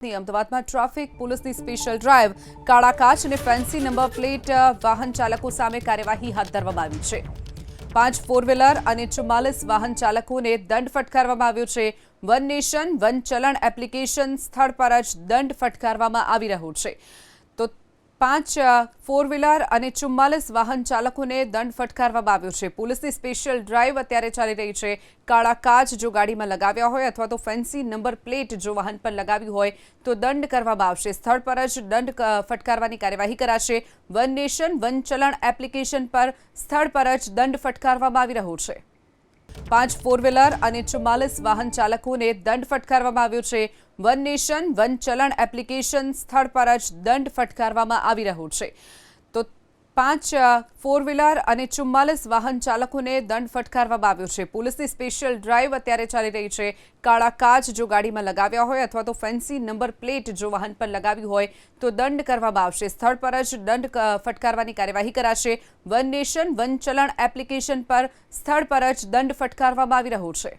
અમદાવાદમાં ટ્રાફિક પોલીસની special drive કાળા કાચ અને ફેન્સી નંબર પ્લેટ વાહન ચાલકો સામે કાર્યવાહી હાથ ધરવામાં આવી છે। 5 ફોર વ્હીલર અને 44 વાહન ચાલકોને દંડ ફટકારવામાં આવ્યો છે। વન નેશન વન ચલણ એપ્લિકેશન સ્થળ પર જ દંડ ફટકારવામાં આવી રહ્યો છે। તો 5 ફોર વ્હીલર અને 44 વાહન ચાલકોને દંડ ફટકારવામાં આવ્યો છે। પોલીસની સ્પેશિયલ ડ્રાઈવ અત્યારે ચાલી રહી છે। કાળા કાચ જો ગાડીમાં લગાવ્યા હોય અથવા તો ફેન્સી નંબર પ્લેટ જો વાહન પર લગાવી હોય તો દંડ કરવામાં આવશે। સ્થળ પર જ દંડ ફટકારવાની કાર્યવાહી કરાશે। વન નેશન વન ચલણ એપ્લિકેશન પર સ્થળ પર જ દંડ ફટકારવામાં આવી રહ્યો છે। 5 ફોર વ્હીલર અને 44 વાહન ચાલકોને દંડ ફટકારવામાં આવ્યો છે। વન નેશન વન ચલણ એપ્લિકેશન સ્થળ પર જ દંડ ફટકારવામાં આવી રહ્યો છે। તો 5 ફોર વ્હીલર અને 44 વાહન ચાલકોને દંડ ફટકારવામાં આવ્યો છે। પોલીસની સ્પેશિયલ ડ્રાઈવ અત્યારે ચાલી રહી છે। કાળા કાચ જો ગાડીમાં લગાવ્યા હોય અથવા તો ફેન્સી નંબર પ્લેટ જો વાહન પર લગાવી હોય તો દંડ કરવામાં આવશે। સ્થળ પર જ દંડ ફટકારવાની કાર્યવાહી કરાશે। વન નેશન વન ચલણ એપ્લિકેશન પર સ્થળ પર જ દંડ ફટકારવામાં આવી રહ્યો છે।